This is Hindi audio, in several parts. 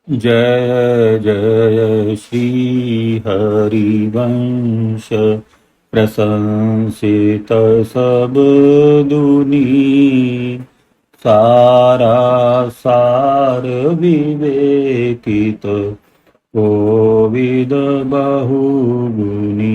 जय जय श्री हरिवंश प्रशंसित सब दुनी सारा सार विवेकित कोविद बहुगुनी।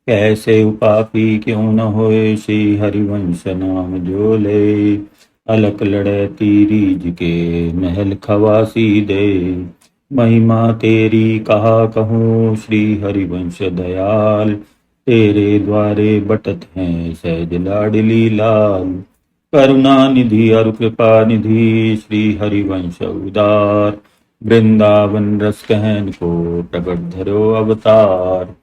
कैसे उपापी क्यों न होए श्री हरिवंश नाम जो ले। अलक लड़े तीरीज के महल खवासी दे। महिमा तेरी कहा कहूँ श्री हरिवंश दयाल। तेरे द्वारे बटत हैं सहज लाडली लाल। करुणा निधि और कृपा निधि श्री हरिवंश उदार। वृंदावन रस कहन को प्रगट धरो अवतार।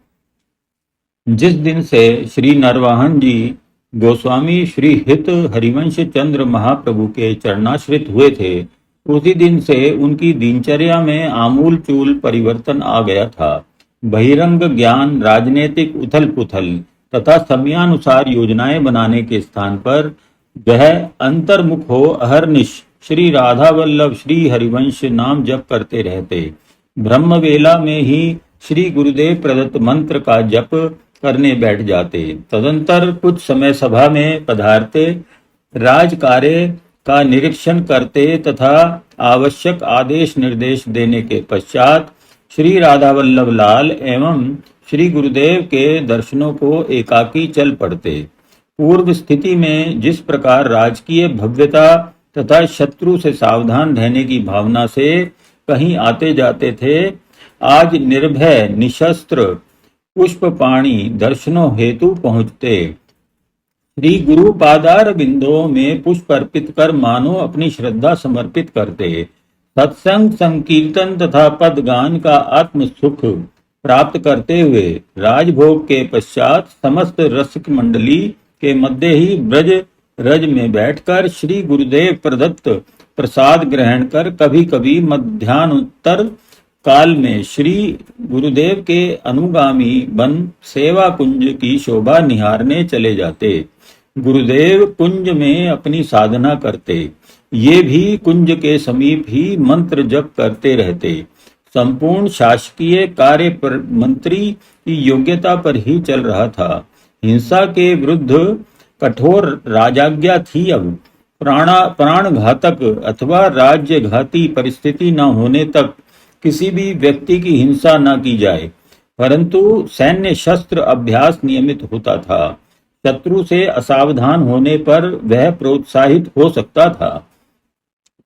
जिस दिन से श्री नरवाहन जी गोस्वामी श्री हित हरिवंश चंद्र महाप्रभु के चरणाश्रित हुए थे, उसी दिन से उनकी दिनचर्या में आमूल चूल परिवर्तन आ गया था। बहिरंग ज्ञान, राजनीतिक उथल पुथल तथा समयानुसार योजनाएं बनाने के स्थान पर वह अंतर्मुख हो अहर्निश श्री राधा वल्लभ श्री हरिवंश नाम जप करते रहते। ब्रह्म वेला में ही श्री गुरुदेव प्रदत्त मंत्र का जप करने बैठ जाते। तदंतर कुछ समय सभा में पधारते, राज कार्य का निरीक्षण करते तथा आवश्यक आदेश निर्देश देने के पश्चात श्री राधा वल्लभ लाल एवं श्री गुरुदेव के दर्शनों को एकाकी चल पड़ते। पूर्व स्थिति में जिस प्रकार राजकीय भव्यता तथा शत्रु से सावधान रहने की भावना से कहीं आते जाते थे, आज निर्भय निशस्त्र पुष्प पाणी दर्शनों हेतु पहुंचते। श्री गुरु पादार बिंदों में पुष्प अर्पित कर मानो अपनी श्रद्धा समर्पित करते। सत्संग संकीर्तन तथा पद गान का आत्म सुख प्राप्त करते हुए राजभोग के पश्चात समस्त रसिक मंडली के मध्य ही ब्रज रज में बैठकर श्री गुरुदेव प्रदत्त प्रसाद ग्रहण कर कभी कभी मध्यान्होत्तर काल में श्री गुरुदेव के अनुगामी बन सेवा कुंज की शोभा निहारने चले जाते। गुरुदेव कुंज में अपनी साधना करते, ये भी कुंज के समीप ही मंत्र जप करते रहते। संपूर्ण शासकीय कार्य पर मंत्री की योग्यता पर ही चल रहा था। हिंसा के विरुद्ध कठोर राजाज्ञा थी। अब प्राण घातक अथवा राज्य घाती परिस्थिति न होने तक किसी भी व्यक्ति की हिंसा न की जाए, परंतु सैन्य शस्त्र अभ्यास नियमित होता था। शत्रु से असावधान होने पर वह प्रोत्साहित हो सकता था।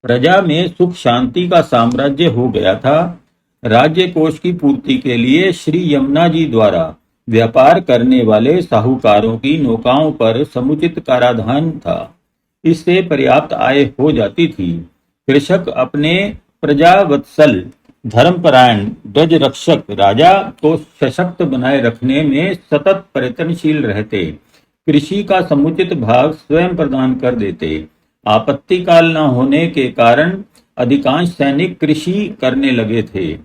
प्रजा में सुख शांति का साम्राज्य हो गया था। राज्य कोष की पूर्ति के लिए श्री यमुना जी द्वारा व्यापार करने वाले साहूकारों की नौकाओं पर समुचित कराधान था। इससे पर्याप्त आय हो जाती थी। कृषक अपने प्रजावत्सल धर्मपरायण ब्रज रक्षक राजा को सशक्त बनाए रखने में सतत प्रयत्नशील रहते। कृषि का समुचित भाग स्वयं प्रदान कर देते। आपत्ति काल न होने के कारण अधिकांश सैनिक कृषि करने लगे थे।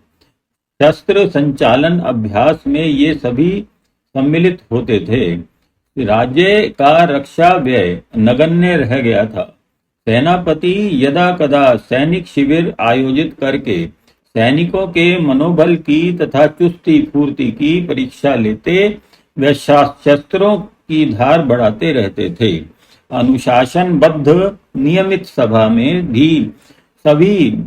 शस्त्र संचालन अभ्यास में ये सभी सम्मिलित होते थे। राज्य का रक्षा व्यय नगण्य रह गया था। सेनापति यदा कदा सैनिक शिविर आयोजित करके सैनिकों के मनोबल की तथा चुस्ती फूर्ति की परीक्षा लेते, वे शस्त्रों की धार बढ़ाते रहते थे। अनुशासनबद्ध नियमित सभा में भी सभी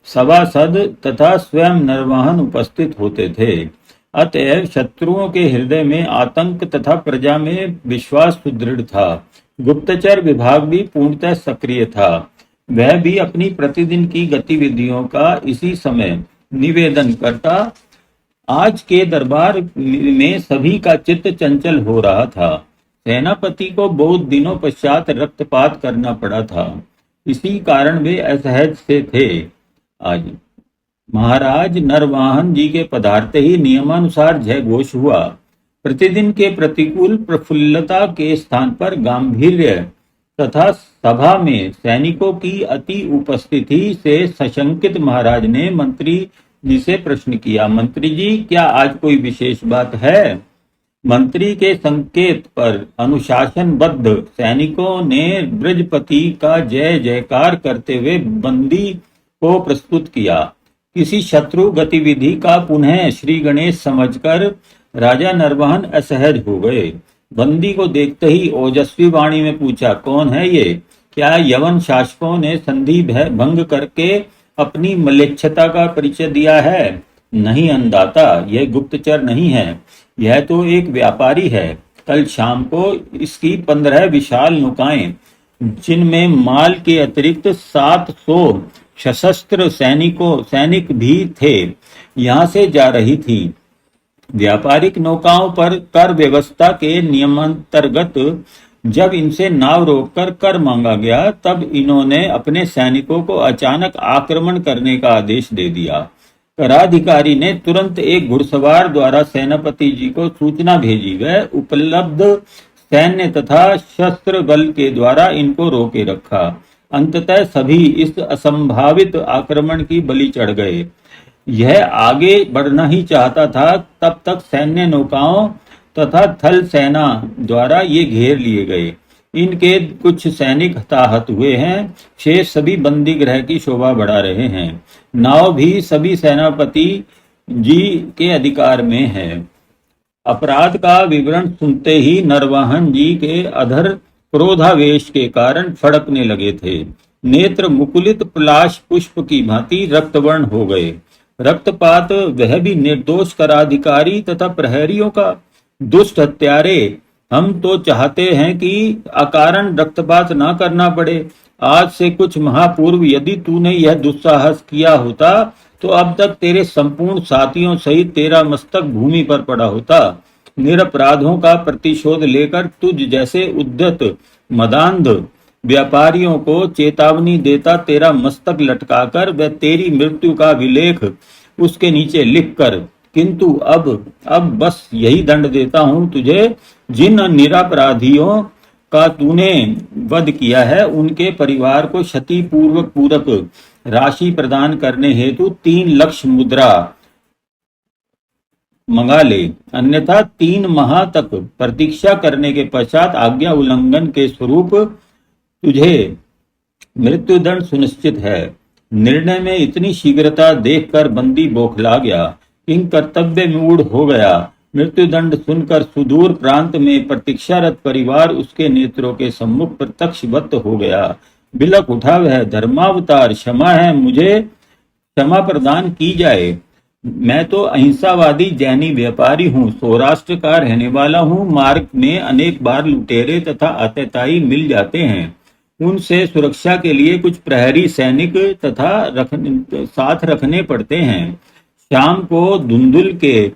सभासद तथा स्वयं नरवाहन उपस्थित होते थे। अतएव शत्रुओं के हृदय में आतंक तथा प्रजा में विश्वास सुदृढ़ था। गुप्तचर विभाग भी पूर्णतः सक्रिय था। वह भी अपनी प्रतिदिन की गतिविधियों का इसी समय निवेदन करता। आज के दरबार में सभी का चित्त चंचल हो रहा था। सेनापति को बहुत दिनों पश्चात रक्तपात करना पड़ा था, इसी कारण वे असहज से थे। आज महाराज नरवाहन जी के पधारते ही नियमानुसार जय घोष हुआ। प्रतिदिन के प्रतिकूल प्रफुल्लता के स्थान पर गांभीर्य तथा सभा में सैनिकों की अति उपस्थिति से सशंकित महाराज ने मंत्री जी से प्रश्न किया, मंत्री जी, क्या आज कोई विशेष बात है? मंत्री के संकेत पर अनुशासनबद्ध सैनिकों ने ब्रजपति का जय जयकार करते हुए बंदी को प्रस्तुत किया। किसी शत्रु गतिविधि का पुनः श्री गणेश समझकर राजा नरवाहन असहज हो गए। बंदी को देखते ही ओजस्वी वाणी में पूछा, कौन है ये? क्या यवन शासकों ने संधि भंग करके अपनी मलेच्छता का परिचय दिया है? नहीं अन्नदाता, यह गुप्तचर नहीं है, यह तो एक व्यापारी है। कल शाम को इसकी 15 विशाल नौकाएं, जिनमें माल के अतिरिक्त 700 सशस्त्र सैनिक भी थे, यहाँ से जा रही थी। व्यापारिक नौकाओं पर कर व्यवस्था के नियमांतर्गत जब इनसे नाव रोककर कर मांगा गया, तब इन्होंने अपने सैनिकों को अचानक आक्रमण करने का आदेश दे दिया। कराधिकारी ने तुरंत एक घुड़सवार द्वारा सेनापति जी को सूचना भेजी। वह उपलब्ध सैन्य तथा शस्त्र बल के द्वारा इनको रोके रखा। अंततः सभी इस असंभावित आक्रमण की बलि चढ़ गए। यह आगे बढ़ना ही चाहता था, तब तक सैन्य नौकाओं तथा थल सेना द्वारा ये घेर लिए गए। इनके कुछ सैनिक हताहत हुए हैं, शेष सभी बंदी गृह की शोभा बढ़ा रहे हैं। नाव भी सभी सेनापति जी के अधिकार में है। अपराध का विवरण सुनते ही नरवाहन जी के अधर क्रोधावेश के कारण फड़कने लगे थे। नेत्र मुकुलित पलाश पुष्प की भांति रक्तवर्ण हो गए। रक्तपात वह भी निर्दोष कराधिकारी तथा प्रहरियों का। दुष्ट हत्यारे, हम तो चाहते हैं कि अकारण रक्तपात ना करना पड़े। आज से कुछ माह पूर्व यदि तूने यह दुस्साहस किया होता तो अब तक तेरे संपूर्ण साथियों सहित तेरा मस्तक भूमि पर पड़ा होता। निरपराधों का प्रतिशोध लेकर तुझ जैसे उद्यत मदांध व्यापारियों को चेतावनी देता तेरा मस्तक लटकाकर व तेरी मृत्यु का विलेख उसके नीचे लिखकर। किंतु अब बस यही दंड देता हूं तुझे, जिन निरपराधियों का तूने वध किया है उनके परिवार को क्षति पूर्वक राशि प्रदान करने हेतु 3 लाख मुद्रा मंगा ले, अन्यथा 3 माह तक प्रतीक्षा करने के पश्चात आज्ञा उल्लंघन के स्वरूप तुझे मृत्युदंड सुनिश्चित है। निर्णय में इतनी शीघ्रता देखकर बंदी बौखला गया, किंग कर्तव्य मूढ़ हो गया। मृत्युदंड सुनकर सुदूर प्रांत में प्रतीक्षारत परिवार उसके नेत्रों के सम्मुख प्रत्यक्षवत हो गया। बिलक उठा, वह धर्मावतार, क्षमा है, मुझे क्षमा प्रदान की जाए। मैं तो अहिंसावादी जैनी व्यापारी हूँ, सौराष्ट्र का रहने वाला हूँ। मार्ग में अनेक बार लुटेरे तथा आतताई मिल जाते हैं, उनसे सुरक्षा के लिए कुछ प्रहरी सैनिक तथा साथ रखने पड़ते हैं। शाम को धुंधुल के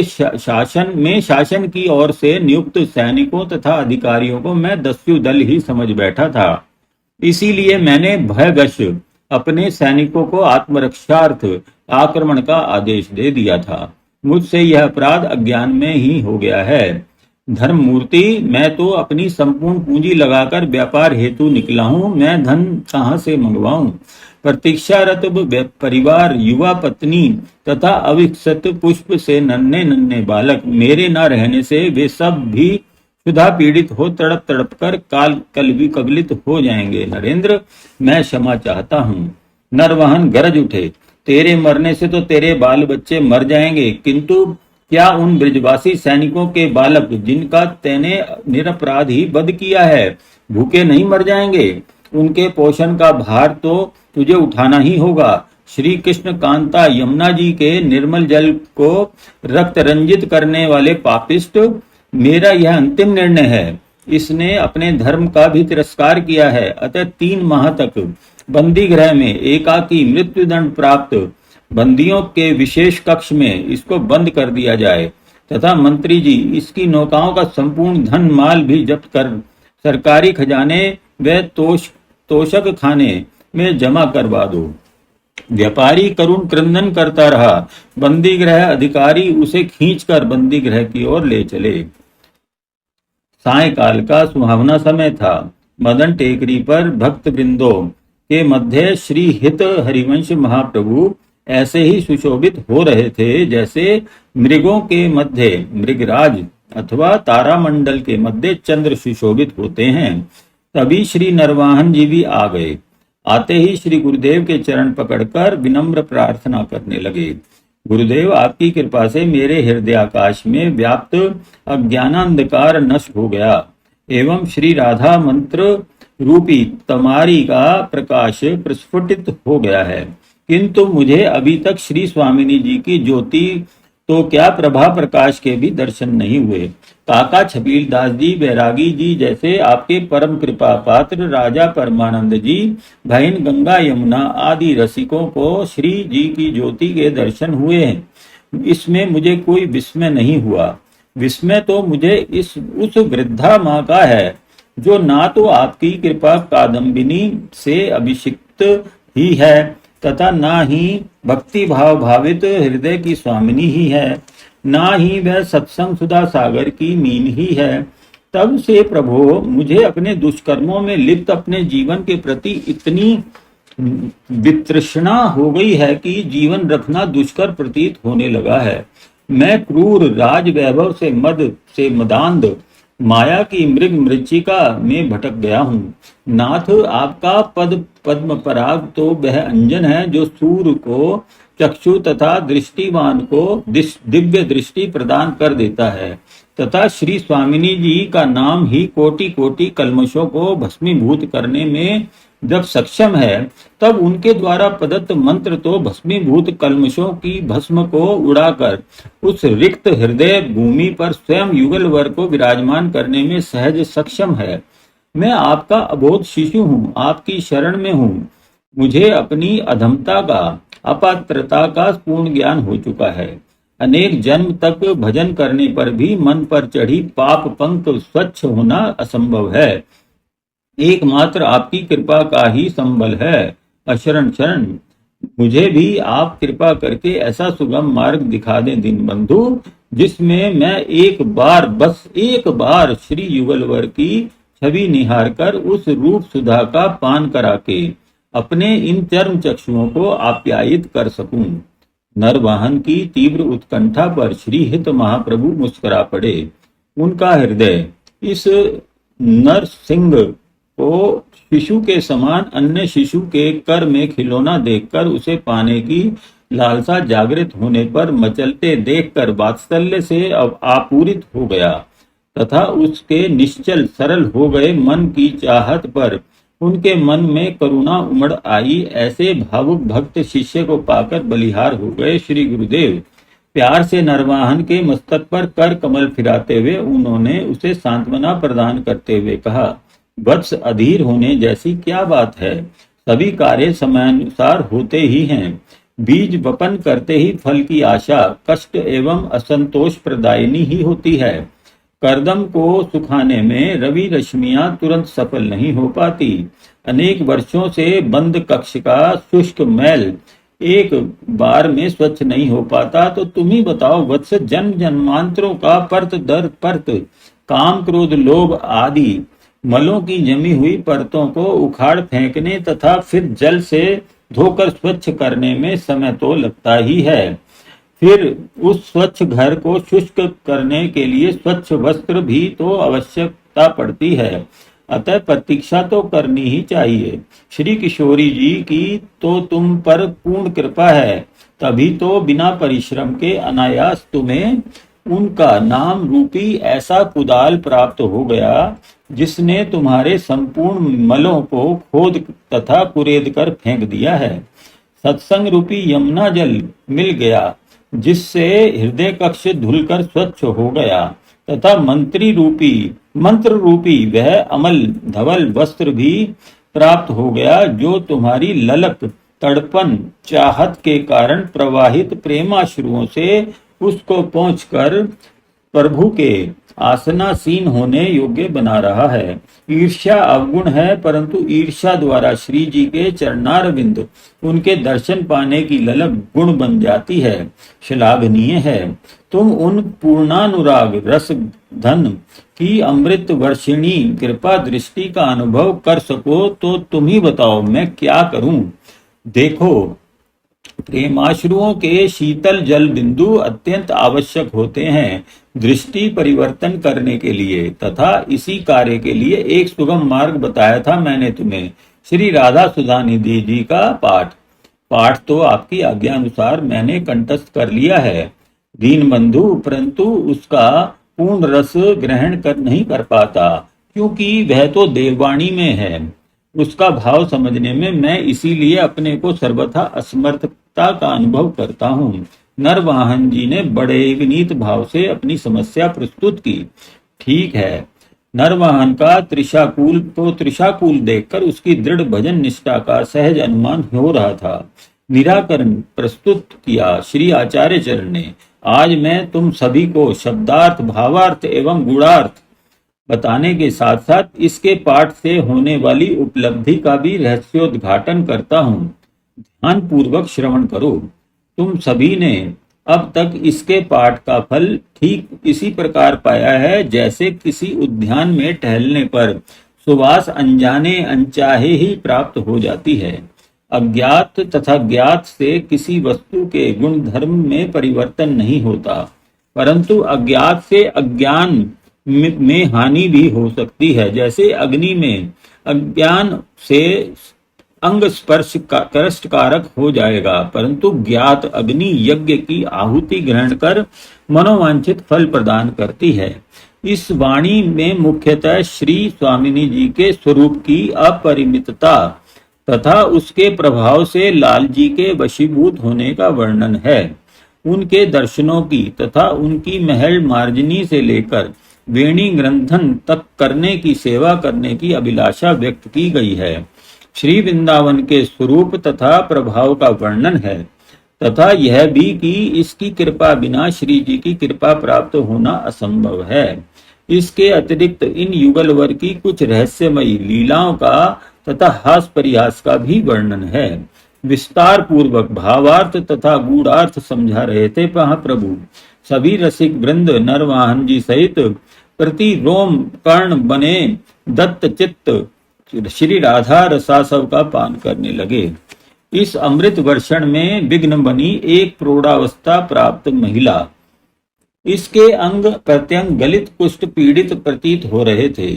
शासन की ओर से नियुक्त सैनिकों तथा अधिकारियों को मैं दस्यु दल ही समझ बैठा था। इसीलिए मैंने भयवश अपने सैनिकों को आत्मरक्षार्थ आक्रमण का आदेश दे दिया था। मुझसे यह अपराध अज्ञान में ही हो गया है। धर्ममूर्ति, मैं तो अपनी संपूर्ण पूंजी लगाकर व्यापार हेतु निकला हूँ, मैं धन कहाँ से मंगवाऊं? प्रतीक्षारत परिवार, युवा पत्नी तथा अविकसित पुष्प से नन्हे नन्हे बालक मेरे न रहने से वे सब भी क्षुधा पीड़ित हो तड़प तड़प कर कल विकलित हो जाएंगे। नरेंद्र, मैं क्षमा चाहता हूँ। नरवाहन गरज उठे, तेरे मरने से तो तेरे बाल बच्चे मर जाएंगे, किंतु क्या उन ब्रजवासी सैनिकों के बालक जिनका तैने निरपराध ही वध किया है भूखे नहीं मर जाएंगे? उनके पोषण का भार तो तुझे उठाना ही होगा। श्री कृष्ण कांता यमुना जी के निर्मल जल को रक्त रंजित करने वाले पापिष्ट, मेरा यह अंतिम निर्णय है। इसने अपने धर्म का भी तिरस्कार किया है, अतः 3 माह तक बंदी गृह में एकाकी मृत्युदंड प्राप्त बंदियों के विशेष कक्ष में इसको बंद कर दिया जाए तथा मंत्री जी, इसकी नौकाओं का संपूर्ण धन माल भी जब्त कर सरकारी खजाने व तोषक खाने में जमा करवा दो। व्यापारी करुण क्रंदन करता रहा। बंदी गृह अधिकारी उसे खींचकर बंदी गृह की ओर ले चले। सायकाल का सुहावना समय था। मदन टेकरी पर भक्त बिंदों के मध्य श्री हित हरिवंश महाप्रभु ऐसे ही सुशोभित हो रहे थे जैसे मृगों के मध्य मृगराज अथवा तारामंडल के मध्य चंद्र सुशोभित होते हैं। तभी श्री नरवाहन जी भी आ गए। आते ही श्री गुरुदेव के चरण पकड़कर विनम्र प्रार्थना करने लगे। गुरुदेव, आपकी कृपा से मेरे हृदय आकाश में व्याप्त अज्ञानांधकार नष्ट हो गया एवं श्री राधा मंत्र रूपी तमारी का प्रकाश प्रस्फुटित हो गया है। किंतु मुझे अभी तक श्री स्वामिनी जी की ज्योति तो क्या प्रभा प्रकाश के भी दर्शन नहीं हुए। काका छबील दास जी, बैरागी जी जैसे आपके परम कृपा पात्र राजा परमानंद जी, बहन गंगा यमुना आदि रसिकों को श्री जी की ज्योति के दर्शन हुए हैं। इसमें मुझे कोई विस्मय नहीं हुआ। विस्मय तो मुझे उस वृद्धा माँ का है जो ना तो आपकी कृपा कादम्बिनी से अभिषिक्त ही है तथा ना ही भक्ति भाव भावित हृदय की स्वामिनी ही है, ना ही वह सत्संग सुधा सागर की मीन ही है। तब से प्रभु मुझे अपने दुष्कर्मों में लिप्त अपने जीवन के प्रति इतनी वितृष्णा हो गई है कि जीवन रखना दुष्कर प्रतीत होने लगा है। मैं क्रूर राज वैभव से मदांध माया की मृग मृचिका में भटक गया हूँ। नाथ, आपका पद्म पराग तो वह अंजन है जो सूर्य को चक्षु तथा दृष्टिवान को दिव्य दृष्टि प्रदान कर देता है, तथा श्री स्वामिनी जी का नाम ही कोटि कोटि कल्मशों को भस्मीभूत करने में जब सक्षम है, तब उनके द्वारा प्रदत्त मंत्र तो भस्मीभूत कल्मशों की भस्म को उड़ाकर उस रिक्त हृदय भूमि पर स्वयं युगल वर को विराजमान करने में सहज सक्षम है। मैं आपका अबोध शिशु हूँ, आपकी शरण में हूँ। मुझे अपनी अधमता का, अपात्रता का पूर्ण ज्ञान हो चुका है। अनेक जन्म तक भजन करने पर भी मन पर चढ़ी पाप पंख स्वच्छ होना असंभव है। एकमात्र आपकी कृपा का ही संबल है। अशरण शरण, मुझे भी आप कृपा करके ऐसा सुगम मार्ग दिखा दें दीन बंधु, जिसमें मैं एक बार, बस एक बार श्री युगलवर की छवि निहार कर उस रूप सुधा का पान करा के अपने इन चर्म चक्षुओं को आप्यायित कर सकूं। नरवाहन की तीव्र उत्कंठा पर श्री हित महाप्रभु मुस्कुरा पड़े। उनका हृदय इस नरसिंह को शिशु के समान अन्य शिशु के कर में खिलौना देखकर उसे पाने की लालसा जागृत होने पर मचलते देखकर वात्सल्य से अब आपूरित हो गया, तथा उसके निश्चल सरल हो गए मन की चाहत पर उनके मन में करुणा उमड़ आई। ऐसे भावुक भक्त शिष्य को पाकर बलिहार हो गए। श्री गुरुदेव प्यार से नरवाहन के मस्तक पर कर कमल फिराते हुए उन्होंने उसे सांत्वना प्रदान करते हुए कहा, वत्स, अधीर होने जैसी क्या बात है। सभी कार्य समयानुसार होते ही हैं। बीज वपन करते ही फल की आशा कष्ट एवं असंतोष प्रदायिनी ही होती है। करदम को सुखाने में रवि रश्मियां तुरंत सफल नहीं हो पाती। अनेक वर्षों से बंद कक्ष का शुष्क मैल एक बार में स्वच्छ नहीं हो पाता, तो तुम ही बताओ वत्स, जन्म जन्मांतरों का परत दर परत काम क्रोध लोभ आदि मलों की जमी हुई परतों को उखाड़ फेंकने तथा फिर जल से धोकर स्वच्छ करने में समय तो लगता ही है। फिर उस स्वच्छ घर को शुष्क करने के लिए स्वच्छ वस्त्र भी तो आवश्यकता पड़ती है। अतः प्रतीक्षा तो करनी ही चाहिए। श्री किशोरी जी की तो तुम पर पूर्ण कृपा है, तभी तो बिना परिश्रम के अनायास तुम्हें उनका नाम रूपी ऐसा कुदाल प्राप्त हो गया, जिसने तुम्हारे संपूर्ण मलों को खोद तथा कुरेद कर फेंक दिया है। सत्संग रूपी यमुना जल मिल गया, जिससे हृदय कक्ष धुलकर स्वच्छ हो गया, तथा मंत्र रूपी वह अमल धवल वस्त्र भी प्राप्त हो गया, जो तुम्हारी ललक तड़पन चाहत के कारण प्रवाहित प्रेमाश्रुओं से उसको पहुंचकर प्रभु के आसनासीन होने योग्य बना रहा है। ईर्ष्या अवगुण है, परंतु ईर्ष्या द्वारा श्री जी के चरणारविंद उनके दर्शन पाने की ललक गुण बन जाती है, श्लाघनीय है। तुम उन पूर्णानुराग रस धन की अमृत वर्षिणी कृपा दृष्टि का अनुभव कर सको तो तुम ही बताओ मैं क्या करूं। देखो, प्रेमाश्रुओं के शीतल जल बिंदु अत्यंत आवश्यक होते हैं दृष्टि परिवर्तन करने के लिए, तथा इसी कार्य के लिए एक सुगम मार्ग बताया था मैंने तुम्हें। श्री राधा सुधानिधि जी का पाठ। पाठ तो आपकी आज्ञा अनुसार मैंने कंठस्थ कर लिया है दीन बंधु, परंतु उसका पूर्ण रस ग्रहण नहीं कर पाता, क्योंकि वह तो देववाणी में है। उसका भाव समझने में मैं इसीलिए अपने को सर्वथा असमर्थता का अनुभव करता हूँ। नरवाहन जी ने बड़े विनीत भाव से अपनी समस्या प्रस्तुत की। ठीक है, नरवाहन का त्रिशाकूल देखकर उसकी दृढ़ भजन निष्ठा का सहज अनुमान हो रहा था। निराकरण प्रस्तुत किया श्री आचार्य चरण ने। आज मैं तुम सभी को शब्दार्थ, भावार्थ एवं गुणार्थ बताने के साथ साथ इसके पाठ से होने वाली उपलब्धि का भी रहस्योद्घाटन करता हूँ। ध्यान पूर्वक श्रवण करो। तुम सभी ने अब तक इसके पाठ का फल ठीक इसी प्रकार पाया है जैसे किसी उद्यान में टहलने पर सुवास अनजाने अनचाहे ही प्राप्त हो जाती है। अज्ञात तथा ज्ञात से किसी वस्तु के गुण धर्म में परिवर्तन नहीं होता, परंतु अज्ञात से अज्ञान में हानि भी हो सकती है। जैसे अग्नि में अज्ञान से अंग स्पर्श कष्टकारक हो जाएगा, परंतु ज्ञात अग्नि यज्ञ की आहुति ग्रहण कर मनोवांछित फल प्रदान करती है। इस वाणी में मुख्यतः श्री स्वामिनी जी के स्वरूप की अपरिमितता तथा उसके प्रभाव से लाल जी के वशीभूत होने का वर्णन है। उनके दर्शनों की तथा उनकी महल मार्जनी से लेकर वेणी ग्रंथन तक करने की सेवा करने की अभिलाषा व्यक्त की गई है। श्री वृंदावन के स्वरूप तथा प्रभाव का वर्णन है तथा यह भी कि इसकी कृपा बिना श्री जी की कृपा प्राप्त होना असंभव है। इसके अतिरिक्त इन युगलवर की कुछ रहस्यमयी लीलाओं का तथा हास परिहास का भी वर्णन है। विस्तार पूर्वक भावार्थ तथा गूढ़ार्थ समझा रहे थे महाप्रभु। सभी रसिक वृंद नरवाहन जी सहित प्रति रोम कर्ण बने दत्त चित्त श्री राधा रसासव का पान करने लगे। इस अमृत वर्षण में विघ्न बनी एक प्रौढ़ावस्था प्राप्त महिला, इसके अंग प्रत्यंग गलित कुष्ठ पीड़ित प्रतीत हो रहे थे,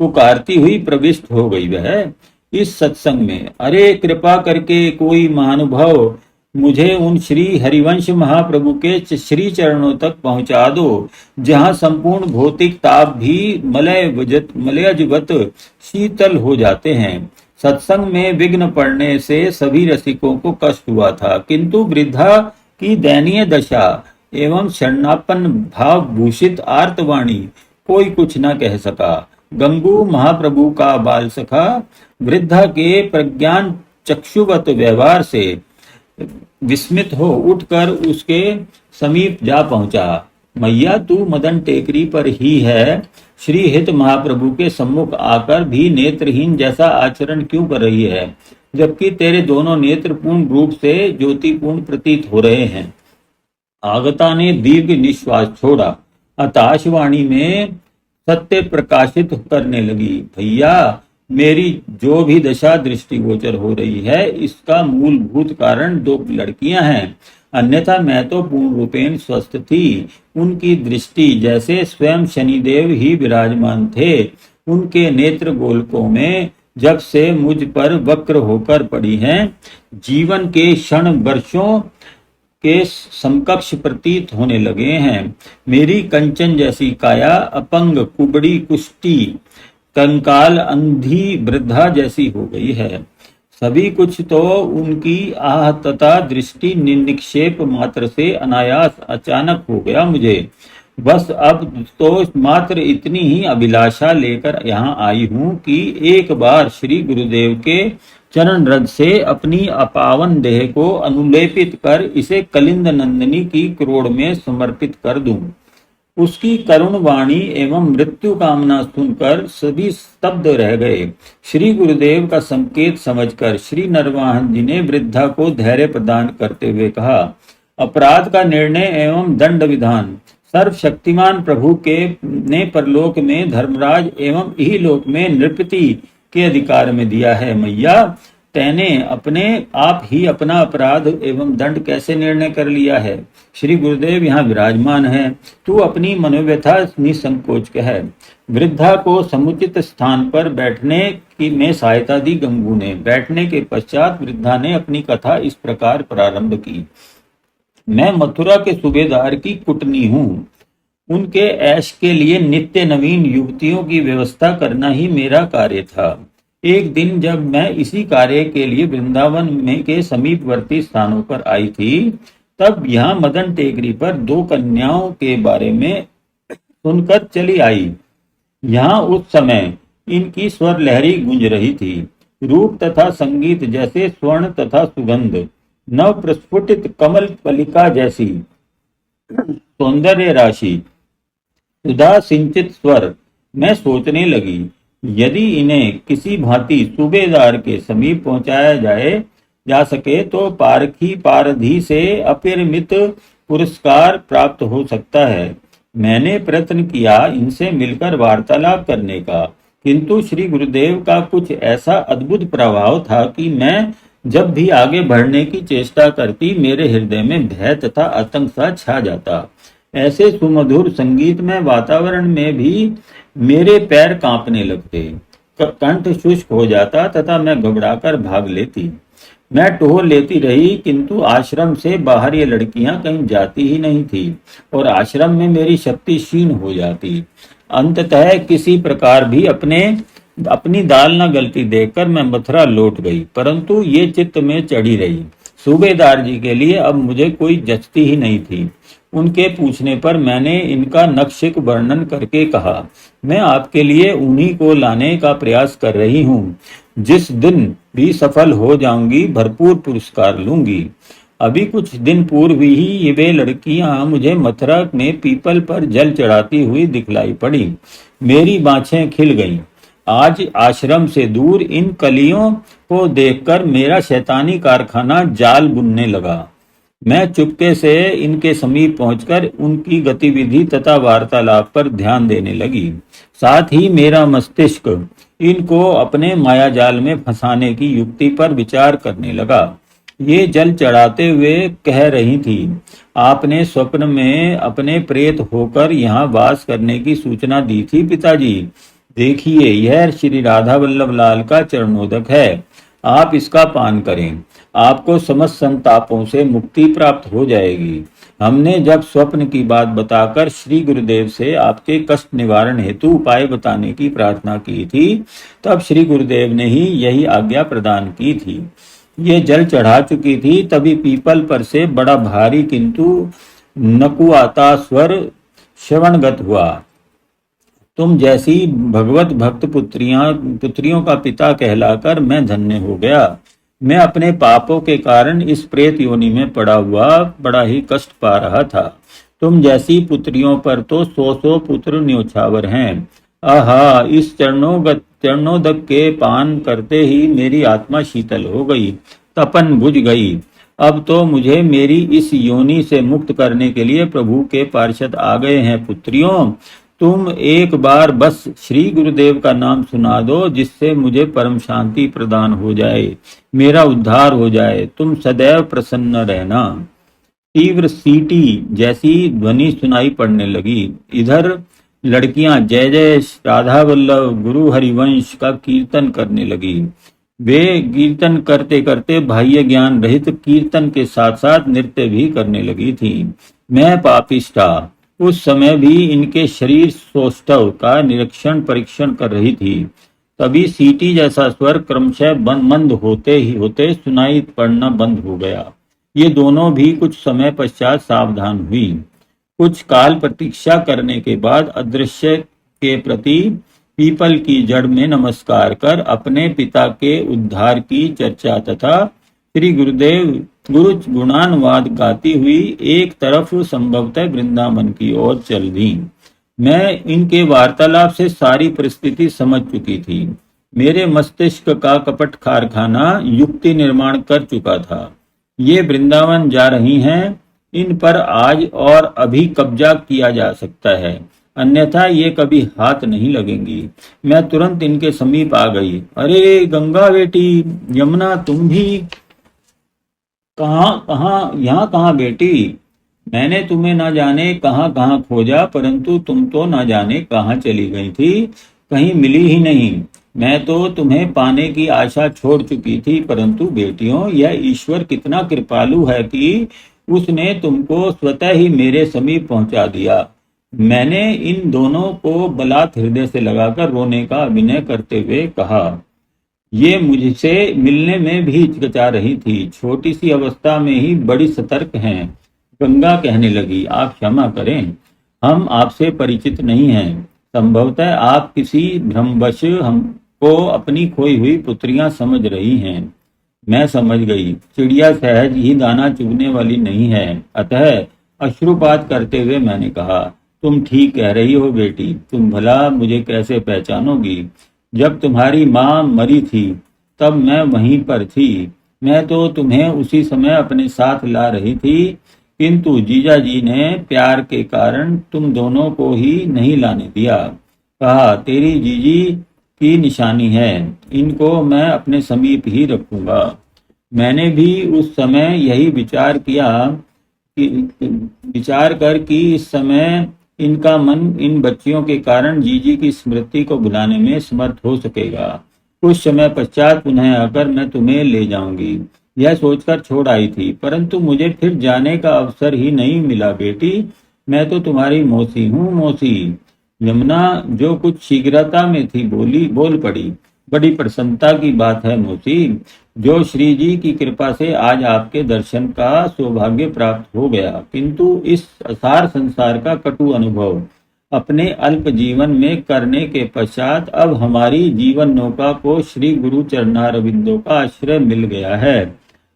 पुकारती हुई प्रविष्ट हो गई वह इस सत्संग में। अरे कृपा करके कोई महानुभाव मुझे उन श्री हरिवंश महाप्रभु के श्री चरणों तक पहुंचा दो, जहां संपूर्ण भौतिक ताप भी मलयजवत शीतल हो जाते हैं। सत्संग में विघ्न पड़ने से सभी रसिकों को कष्ट हुआ था, किंतु वृद्धा की दयनीय दशा एवं शरणापन्न भाव भूषित आर्तवाणी कोई कुछ न कह सका। गंगू महाप्रभु का बाल सखा वृद्धा के प्रज्ञान चक्षुवत व्यवहार से विस्मित हो उठकर उसके समीप जा पहुंचा। मैया तू मदन टेकरी पर ही है, श्री हित महाप्रभु के सम्मुख आकर भी नेत्रहीन जैसा आचरण क्यों कर रही है, जबकि तेरे दोनों नेत्र पूर्ण रूप से ज्योतिपूर्ण प्रतीत हो रहे हैं। आगता ने दीर्घ निश्वास छोड़ा, हताशवाणी में सत्य प्रकाशित करने लगी। भैया, मेरी जो भी दशा दृष्टिगोचर हो रही है, इसका मूलभूत कारण दो लड़कियां हैं, अन्यथा मैं तो पूर्ण रूपेण स्वस्थ थी। उनकी दृष्टि जैसे स्वयं शनिदेव ही विराजमान थे। उनके नेत्र गोलकों में जब से मुझ पर वक्र होकर पड़ी हैं, जीवन के क्षण वर्षों के समकक्ष प्रतीत होने लगे हैं। मेरी कंचन जैसी काया अपंग कुबड़ी कुष्टी कंकाल अंधी वृद्धा जैसी हो गई है। सभी कुछ तो उनकी आह तथा दृष्टि निक्षेप मात्र से अनायास अचानक हो गया मुझे। बस अब तो मात्र इतनी ही अभिलाषा लेकर यहाँ आई हूँ कि एक बार श्री गुरुदेव के चरण रज से अपनी अपावन देह को अनुलेपित कर इसे कलिंद नंदिनी की क्रोड़ में समर्पित कर दूं। उसकी करुण वाणी एवं मृत्यु कामना सुनकर सभी स्तब्ध रह गए। श्री गुरुदेव का संकेत समझकर श्री नरवाहन जी ने वृद्धा को धैर्य प्रदान करते हुए कहा, अपराध का निर्णय एवं दंड विधान सर्वशक्तिमान प्रभु के ने परलोक में धर्मराज एवं इहलोक में नृपति के अधिकार में दिया है। मैया, तैने अपने आप ही अपना अपराध एवं दंड कैसे निर्णय कर लिया है। श्री गुरुदेव यहाँ विराजमान है, तू अपनी मनोव्यथा निसंकोच कह। वृद्धा को समुचित स्थान पर बैठने की में सहायता दी गंगू ने। बैठने के पश्चात वृद्धा ने अपनी कथा इस प्रकार प्रारंभ की। मैं मथुरा के सूबेदार की कुटनी हूँ। उनके ऐश के लिए नित्य नवीन युवतियों की व्यवस्था करना ही मेरा कार्य था। एक दिन जब मैं इसी कार्य के लिए वृंदावन में के समीपवर्ती स्थानों पर आई थी, तब यहाँ मदन टेकरी पर दो कन्याओं के बारे में सुनकर चली आई। यहाँ उस समय इनकी स्वर लहरी गूंज रही थी। रूप तथा संगीत जैसे स्वर्ण तथा सुगंध, नव प्रस्फुटित कमल कलिका जैसी सौंदर्य राशि, सुधा सिंचित स्वर। मैं सोचने लगी, यदि इन्हें किसी भांति सूबेदार के समीप पहुंचाया जा सके तो पारखी पारधी से अपरिमित पुरस्कार प्राप्त हो सकता है। मैंने प्रयत्न किया इनसे मिलकर वार्तालाप करने का, किंतु श्री गुरुदेव का कुछ ऐसा अद्भुत प्रभाव था कि मैं जब भी आगे बढ़ने की चेष्टा करती, मेरे हृदय में भय तथा आतंक सा छा जाता। ऐसे सुमधुर संगीतमय वातावरण में भी मेरे पैर कांपने लगते, कंठ शुष्क हो जाता तथा मैं घबराकर भाग लेती। मैं टोह लेती रही, किंतु आश्रम से बाहर ये लड़कियां कहीं जाती ही नहीं थी और आश्रम में मेरी शक्ति क्षीण हो जाती। अंततः किसी प्रकार भी अपनी दाल न गलती देखकर मैं मथुरा लौट गई, परंतु ये चित्त में चढ़ी रही। सूबेदार जी के लिए अब मुझे कोई जचती ही नहीं थी। उनके पूछने पर मैंने इनका नक्शिक वर्णन करके कहा, मैं आपके लिए उन्हीं को लाने का प्रयास कर रही हूँ। जिस दिन भी सफल हो जाऊंगी भरपूर पुरस्कार लूंगी। अभी कुछ दिन पूर्व ही ये वे लड़कियां मुझे मथुरा में पीपल पर जल चढ़ाती हुई दिखलाई पड़ी। मेरी बाँछें खिल गईं। आज आश्रम से दूर इन कलियों को देखकर मेरा शैतानी कारखाना जाल बुनने लगा। मैं चुपके से इनके समीप पहुंचकर उनकी गतिविधि तथा वार्तालाप पर ध्यान देने लगी। साथ ही मेरा मस्तिष्क इनको अपने माया जाल में फंसाने की युक्ति पर विचार करने लगा। ये जल चढ़ाते हुए कह रही थी, आपने स्वप्न में अपने प्रेत होकर यहाँ वास करने की सूचना दी थी पिताजी। देखिए, यह श्री राधा वल्लभ लाल का चरणोदक है, आप इसका पान करें, आपको समस्त संतापों से मुक्ति प्राप्त हो जाएगी। हमने जब स्वप्न की बात बताकर श्री गुरुदेव से आपके कष्ट निवारण हेतु उपाय बताने की प्रार्थना की थी, तब श्री गुरुदेव ने ही यही आज्ञा प्रदान की थी। ये जल चढ़ा चुकी थी, तभी पीपल पर से बड़ा भारी किंतु नकुआता स्वर श्रवणगत हुआ। तुम जैसी भगवत भक्त पुत्रियों का पिता कहलाकर मैं धन्य हो गया। मैं अपने पापों के कारण इस प्रेत योनि में पड़ा हुआ बड़ा ही कष्ट पा रहा था। तुम जैसी पुत्रियों पर तो 100 पुत्र न्योछावर हैं। आहा, इस चरणोदक के पान करते ही मेरी आत्मा शीतल हो गई, तपन बुझ गई। अब तो मुझे मेरी इस योनि से मुक्त करने के लिए प्रभु के पार्षद आ गए हैं। पुत्रियों, तुम एक बार बस श्री गुरुदेव का नाम सुना दो, जिससे मुझे परम शांति प्रदान हो जाए, मेरा उद्धार हो जाए। तुम सदैव प्रसन्न रहना। तीव्र सीटी जैसी ध्वनि सुनाई पड़ने लगी। इधर लड़कियां जय जय राधा वल्लभ गुरु हरिवंश का कीर्तन करने लगी। वे कीर्तन करते करते बाह्य ज्ञान रहित कीर्तन के साथ साथ नृत्य भी करने लगी थी। मैं पापिष्ठा उस समय भी इनके शरीर सौष्ठव का निरीक्षण परीक्षण कर रही थी। तभी सीटी जैसा स्वर क्रमशः मंद होते सुनाई पड़ना बंद हो गया। ये दोनों भी कुछ समय पश्चात सावधान हुई। कुछ काल प्रतीक्षा करने के बाद अदृश्य के प्रति पीपल की जड़ में नमस्कार कर अपने पिता के उद्धार की चर्चा तथा श्री गुरु गुणानुवाद गाती हुई एक तरफ संभवतः वृंदावन की ओर चल दी। मैं इनके वार्तालाप से सारी परिस्थिति समझ चुकी थी। मेरे मस्तिष्क का कपट कारखाना युक्ति निर्माण कर चुका था। ये वृंदावन जा रही हैं, इन पर आज और अभी कब्जा किया जा सकता है। अन्यथा ये कभी हाथ नहीं लगेंगी। मैं तुरंत इनके समीप आ गई। अरे गंगा बेटी, यमुना तुम भी कहाँ कहाँ, यहाँ कहाँ बेटी? मैंने तुम्हें न जाने कहाँ कहाँ खोजा, परंतु तुम तो न जाने कहाँ चली गई थी, कहीं मिली ही नहीं। मैं तो तुम्हें पाने की आशा छोड़ चुकी थी, परंतु बेटियों, यह ईश्वर कितना कृपालु है कि उसने तुमको स्वतः ही मेरे समीप पहुंचा दिया। मैंने इन दोनों को बलात् हृदय से लगाकर रोने का अभिनय करते हुए कहा। ये मुझसे मिलने में भी हिचकिचा रही थी। छोटी सी अवस्था में ही बड़ी सतर्क हैं। गंगा कहने लगी, आप क्षमा करें, हम आपसे परिचित नहीं हैं। संभवतः आप किसी भ्रमवश हमको अपनी खोई हुई पुत्रियां समझ रही हैं। मैं समझ गई, चिड़िया सहज ही दाना चुगने वाली नहीं है। अतः अश्रुपात करते हुए मैंने कहा, तुम ठीक कह रही हो बेटी, तुम भला मुझे कैसे पहचानोगी? जब तुम्हारी माँ मरी थी तब मैं वहीं पर थी। मैं तो तुम्हें उसी समय अपने साथ ला रही थी, किंतु जीजा जी ने प्यार के कारण तुम दोनों को ही नहीं लाने दिया। कहा, तेरी जीजी की निशानी है, इनको मैं अपने समीप ही रखूंगा। मैंने भी उस समय यही कि विचार कर कि इस समय इनका मन इन बच्चियों के कारण जीजी की स्मृति को भुलाने में समर्थ हो सकेगा। कुछ समय पश्चात पुनः आकर मैं तुम्हें ले जाऊंगी, यह सोचकर छोड़ आई थी, परंतु मुझे फिर जाने का अवसर ही नहीं मिला बेटी। मैं तो तुम्हारी मौसी हूँ, मौसी। यमुना जो कुछ शीघ्रता में थी बोल पड़ी। बड़ी प्रसन्नता की बात है मौसी, जो श्री जी की कृपा से आज आपके दर्शन का सौभाग्य प्राप्त हो गया, किंतु इस असार संसार का कटु अनुभव अपने अल्प जीवन में करने के पश्चात अब हमारी जीवन नौका को श्री गुरु चरणारविंदों का आश्रय मिल गया है।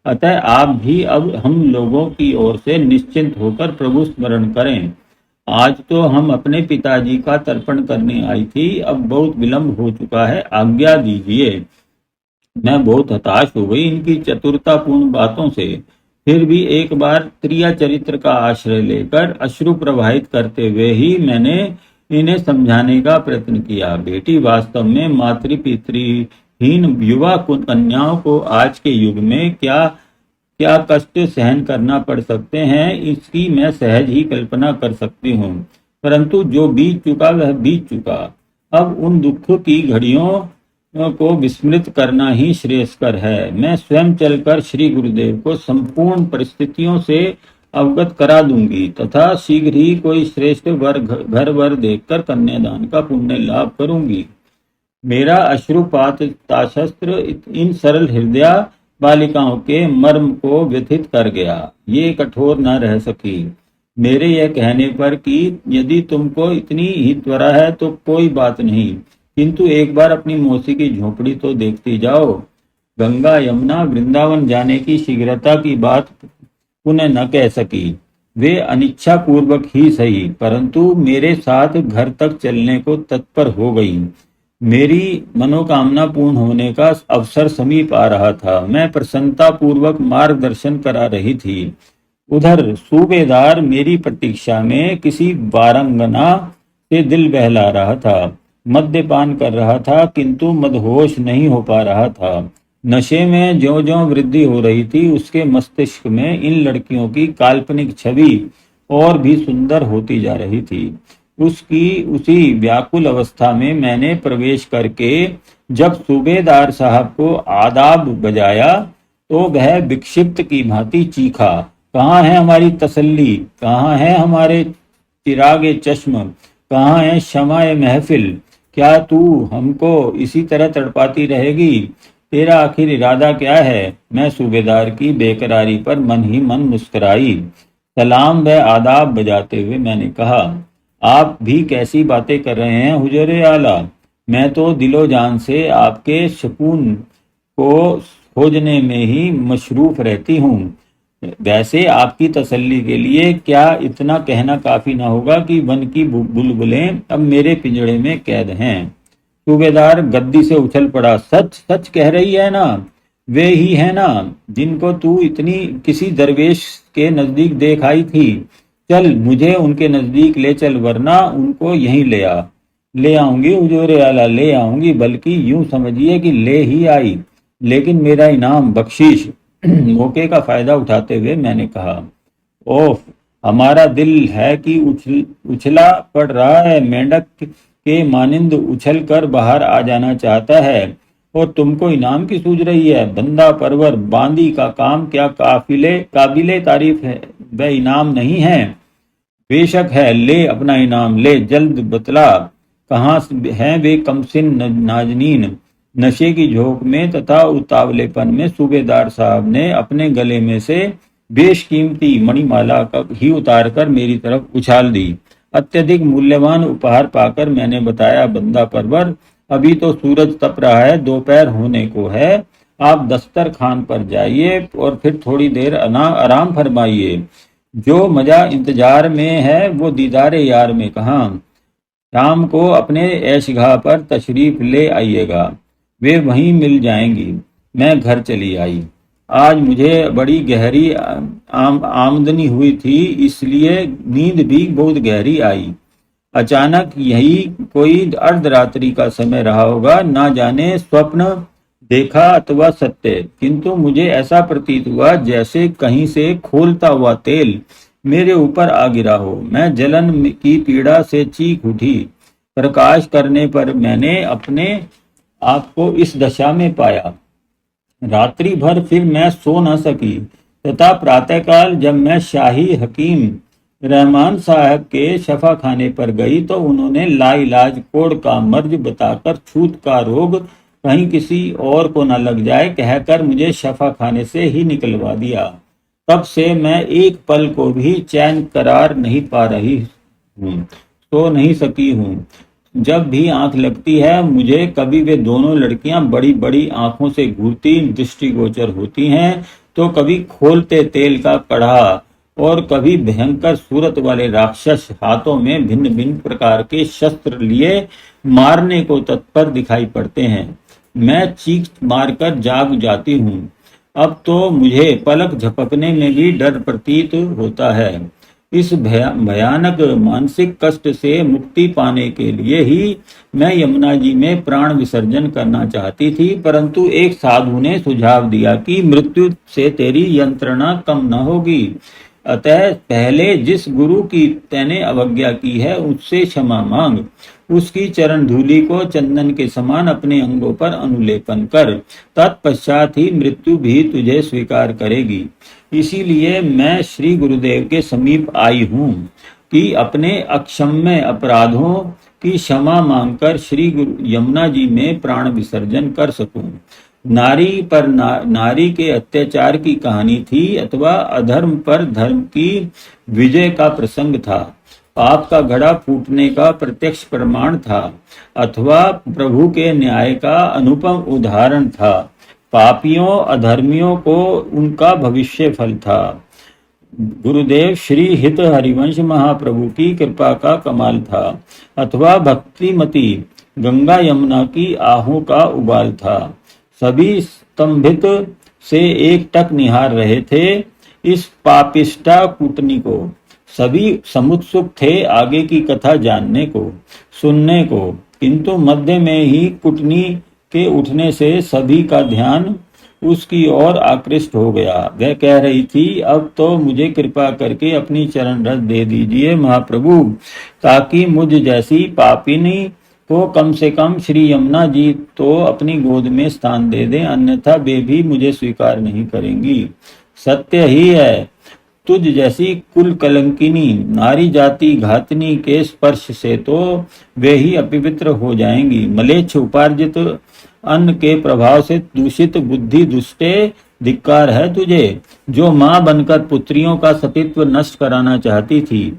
अतः आप भी अब हम लोगों की ओर से निश्चिंत होकर प्रभु स्मरण करें। आज तो हम अपने पिताजी का तर्पण करने आई थी, अब बहुत विलंब हो चुका है, आज्ञा दीजिए। मैं बहुत हताश हो गई इनकी चतुरतापूर्ण बातों से। फिर भी एक बार त्रिया चरित्र का आश्रय लेकर अश्रु प्रवाहित करते हुए ही मैंने इन्हें समझाने का प्रयत्न किया। बेटी, वास्तव में मातृ पितृहीन युवा कन्याओं को आज के युग में क्या क्या कष्ट सहन करना पड़ सकते हैं, इसकी मैं सहज ही कल्पना कर सकती हूँ। परंतु जो बीत चुका वह बीत चुका। अब उन दुख की घड़ियों को विस्मृत करना ही श्रेयस्कर है। मैं स्वयं चलकर श्री गुरुदेव को संपूर्ण परिस्थितियों से अवगत करा दूंगी तथा शीघ्र ही कोई श्रेष्ठ घर वर देखकर कन्यादान का पुण्य लाभ करूंगी। मेरा अश्रुपात ताशस्त्र इन सरल हृदया बालिकाओं के मर्म को व्यथित कर गया। ये कठोर न रह सकी मेरे यह कहने पर कि यदि तुमको इतनी ही त्वरा है तो कोई बात नहीं, किंतु एक बार अपनी मौसी की झोपड़ी तो देखती जाओ। गंगा यमुना वृंदावन जाने की शीघ्रता की बात पुनः न कह सकी। वे अनिच्छा पूर्वक ही सही, परंतु मेरे साथ घर तक चलने को तत्पर हो गई। मेरी मनोकामना पूर्ण होने का अवसर समीप आ रहा था। मैं प्रसन्नता पूर्वक मार्गदर्शन करा रही थी। उधर सूबेदार मेरी प्रतीक्षा में किसी वारंगना से दिल बहला रहा था, मद्यपान कर रहा था, किंतु मदहोश नहीं हो पा रहा था। नशे में ज्यों ज्यों वृद्धि हो रही थी, उसके मस्तिष्क में इन लड़कियों की काल्पनिक छवि और भी सुंदर होती जा रही थी। उसकी उसी व्याकुल अवस्था में मैंने प्रवेश करके जब सूबेदार साहब को आदाब बजाया तो वह विक्षिप्त की भांति चीखा, कहाँ है हमारी तसल्ली, कहाँ है हमारे चिरागे चश्म, कहाँ है शमाए महफिल? क्या तू हमको इसी तरह तड़पाती रहेगी? तेरा आखिर इरादा क्या है? मैं सूबेदार की बेकरारी पर मन ही मन मुस्कुराई। सलाम व आदाब बजाते हुए मैंने कहा, आप भी कैसी बातें कर रहे हैं हुजूर आला? मैं तो दिलो जान से आपके सुकून को खोजने में ही मशरूफ रहती हूँ। वैसे आपकी तसल्ली के लिए क्या इतना कहना काफी ना होगा कि वन की बुलबुलें अब मेरे पिंजड़े में कैद हैं? सूबेदार गद्दी से उछल पड़ा। सच सच कह रही है ना? वे ही है ना जिनको तू इतनी किसी दरवेश के नजदीक देख आई थी? चल मुझे उनके नजदीक ले चल, वरना उनको यहीं ले आऊंगी, हुजूर आला ले आऊंगी, बल्कि यूं समझिए कि ले ही आई, लेकिन मेरा इनाम बख्शीश। मौके का फायदा उठाते हुए मैंने कहा, ओफ, हमारा दिल है कि उछला पड़ रहा है, मेंढक के मानिंद उछल कर बाहर आ जाना चाहता है, और तुमको इनाम की सूझ रही है। बंदा परवर बांदी का काम क्या काबिले तारीफ है, वह इनाम नहीं है। बेशक है, ले अपना इनाम ले, जल्द बतला कहाँ हैं वे कमसिन नाजनीन। नशे की झोंक में तथा उतावलेपन में सूबेदार साहब ने अपने गले में से बेशकीमती मणिमाला ही उतारकर मेरी तरफ उछाल दी। अत्यधिक मूल्यवान उपहार पाकर मैंने बताया, बंदा परवर, अभी तो सूरज तप रहा है, दोपहर होने को है, आप दस्तर खान पर जाइए और फिर थोड़ी देर आराम फरमाइए। जो मजा इंतजार में है वो दीदारे यार में कहाँ। शाम को अपने ऐशगाह पर तशरीफ ले आइएगा, वे वहीं मिल जाएंगी। मैं घर चली आई। आज मुझे बड़ी गहरी आमदनी हुई थी, इसलिए नींद भी बहुत गहरी आई। अचानक यही कोई अर्धरात्रि का समय रहा होगा, ना जाने स्वप्न देखा अथवा सत्य, किंतु मुझे ऐसा प्रतीत हुआ जैसे कहीं से खोलता हुआ तेल मेरे ऊपर आ गिरा हो। मैं जलन की पीड़ा से चीख उठी। प्रकाश करने पर मैंने अपने आप को इस दशा में पाया। रात्रि भर फिर मैं सो न सकी, तथा प्रातःकाल जब मैं शाही हकीम रहमान साहब के शफा खाने पर गई तो उन्होंने लाइलाज कोढ़ का मर्ज बताकर छूत का रोग कहीं किसी और को न लग जाए कहकर मुझे शफा खाने से ही निकलवा दिया। तब से मैं एक पल को भी चैन करार नहीं पा रही हूँ, सो नहीं सकी हूँ। जब भी आंख लगती है मुझे, कभी वे दोनों लड़कियां बड़ी बड़ी आंखों से घूरती दृष्टिगोचर होती हैं, तो कभी खोलते तेल का कढ़ा और कभी भयंकर सूरत वाले राक्षस हाथों में भिन्न भिन्न प्रकार के शस्त्र लिए मारने को तत्पर दिखाई पड़ते हैं। मैं चीख मारकर जाग जाती हूँ। अब तो मुझे पलक झपकने में भी डर प्रतीत होता है। इस भयानक मानसिक कष्ट से मुक्ति पाने के लिए ही मैं यमुना जी में प्राण विसर्जन करना चाहती थी, परंतु एक साधु ने सुझाव दिया कि मृत्यु से तेरी यंत्रणा कम न होगी, अतः पहले जिस गुरु की तैने अवज्ञा की है उससे क्षमा मांग, उसकी चरण धूलि को चंदन के समान अपने अंगों पर अनुलेपन कर, तत्पश्चात ही मृत्यु भी तुझे स्वीकार करेगी। इसीलिए मैं श्री गुरुदेव के समीप आई हूँ कि अपने अक्षम्य अपराधों की क्षमा मांगकर श्री यमुना जी में प्राण विसर्जन कर सकूं। नारी पर नारी के अत्याचार की कहानी थी, अथवा अधर्म पर धर्म की विजय का प्रसंग था। पाप का घड़ा फूटने का प्रत्यक्ष प्रमाण था, अथवा प्रभु के न्याय का अनुपम उदाहरण था। पापियों अधर्मियों को उनका भविष्य फल था। गुरुदेव श्री हित हरिवंश महाप्रभु की कृपा का कमाल था, अथवा भक्तिमती गंगा यमुना की आहों का उबाल था। सभी स्तंभित से एक टक निहार रहे थे इस पापिष्टा कूटनी को। सभी समुत्सुक थे आगे की कथा जानने को, सुनने को, किंतु मध्य में ही कुटनी के उठने से सभी का ध्यान उसकी ओर आकृष्ट हो गया। वह कह रही थी, अब तो मुझे कृपा करके अपनी चरण रज दे दीजिए महाप्रभु, ताकि मुझ जैसी पापिनी को कम से कम श्री यमुना जी तो अपनी गोद में स्थान दे दें, अन्यथा वे भी मुझे स्वीकार नहीं करेंगी। सत्य ही है, तुझ जैसी कुल कलंकिनी नारी जाति घातनी के स्पर्श से तो वे ही अपवित्र हो जाएंगी। मलेच्छ उपार्जित अन्न के प्रभाव से दूषित बुद्धि दुष्टे, धिक्कार है तुझे, जो मां बनकर पुत्रियों का सतीत्व नष्ट कराना चाहती थी।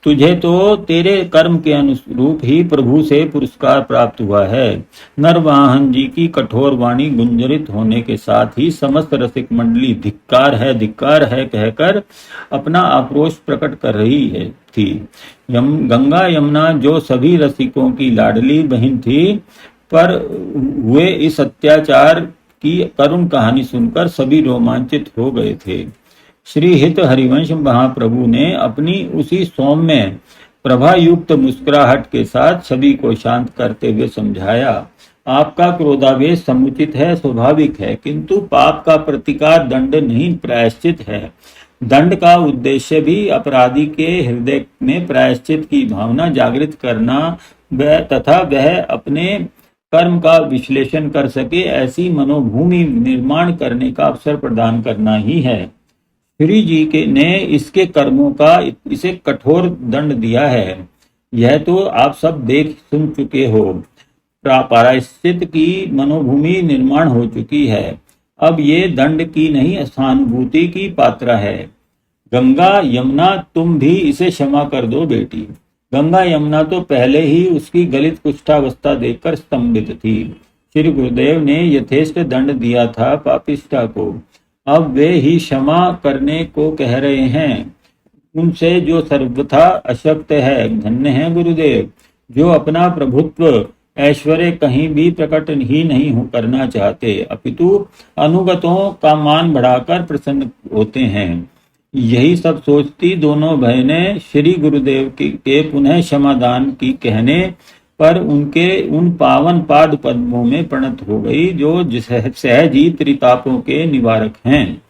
तुझे तो तेरे कर्म के अनुरूप ही प्रभु से पुरस्कार प्राप्त हुआ है। नरवाहन जी की कठोर वाणी गुंजरित होने के साथ ही समस्त रसिक मंडली धिक्कार है कहकर अपना आक्रोश प्रकट कर रही थी। गंगा यमुना जो सभी रसिकों की लाडली बहन थी, पर हुए इस अत्याचार की करुण कहानी सुनकर सभी रोमांचित हो गए थे। श्री हित हरिवंश महाप्रभु ने अपनी उसी सौम्य प्रभा युक्त मुस्कुराहट के साथ सभी को शांत करते हुए समझाया, आपका क्रोधावेश समुचित है, स्वाभाविक है, किंतु पाप का प्रतिकार दंड नहीं प्रायश्चित है। दंड का उद्देश्य भी अपराधी के हृदय में प्रायश्चित की भावना जागृत करना तथा वह अपने कर्म का विश्लेषण कर सके ऐसी मनोभूमि निर्माण करने का अवसर प्रदान करना ही है। श्री जी के ने इसके कर्मों का इसे कठोर दंड दिया है, यह तो आप सब देख सुन चुके हो। प्रायश्चित की मनोभूमि निर्माण हो चुकी है, अब ये दंड की नहीं सहानुभूति की पात्र है। गंगा यमुना तुम भी इसे क्षमा कर दो बेटी। गंगा यमुना तो पहले ही उसकी गलित कुष्ठावस्था देखकर स्तंभित थी। श्री गुरुदेव ने यथेष्ट दंड दिया था पापिष्ठा को, अब वे ही क्षमा करने को कह रहे हैं। उनसे जो सर्वथा अशक्त है, धन्य है गुरुदेव, जो अपना प्रभुत्व ऐश्वर्य कहीं भी प्रकट ही नहीं करना चाहते, अपितु अनुगतों का मान बढ़ाकर प्रसन्न होते हैं। यही सब सोचती दोनों बहनें श्री गुरुदेव के पुनः क्षमादान की कहने पर उनके उन पावन पाद पद्मों में प्रणत हो गई, जो सहज ही त्रितापों के निवारक हैं,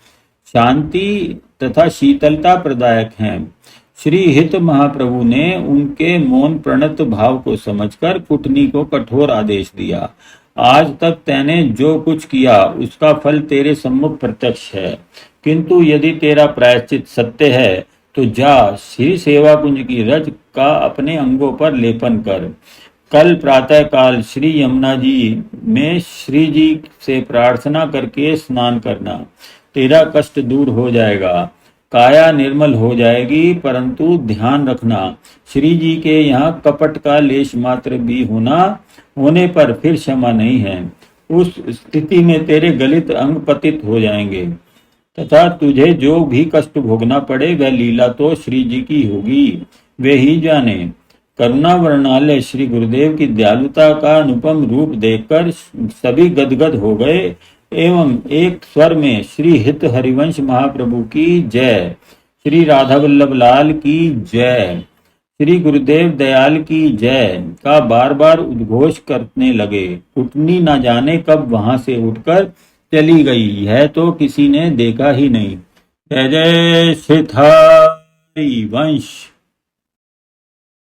शांति तथा शीतलता प्रदायक हैं। श्री हित महाप्रभु ने उनके मौन प्रणत भाव को समझकर कुटनी को कठोर आदेश दिया, आज तक तैने जो कुछ किया उसका फल तेरे सम्मुख प्रत्यक्ष है, किंतु यदि तेरा प्रायश्चित सत्य है तो जा श्री सेवा कुंज की रज का अपने अंगों पर लेपन कर। कल प्रातः काल श्री यमुना जी में श्री जी से प्रार्थना करके स्नान करना, तेरा कष्ट दूर हो जाएगा, काया निर्मल हो जाएगी। परंतु ध्यान रखना, श्री जी के यहाँ कपट का लेश मात्र भी होने पर फिर क्षमा नहीं है। उस स्थिति में तेरे गलित अंग पतित हो जाएंगे तथा तुझे जो भी कष्ट भोगना पड़े वह लीला तो श्री जी की होगी, वे ही जाने। करुणा वर्णालय श्री गुरुदेव की दयालुता का अनुपम रूप देखकर सभी गदगद हो गए एवं एक स्वर में श्री हित हरिवंश महाप्रभु की जय, श्री राधा वल्लभ लाल की जय, श्री गुरुदेव दयाल की जय का बार बार उद्घोष करने लगे। कुटनी न जाने कब वहां से उठकर चली गई, यह तो किसी ने देखा ही नहीं। जय जय श्री हरिवंश।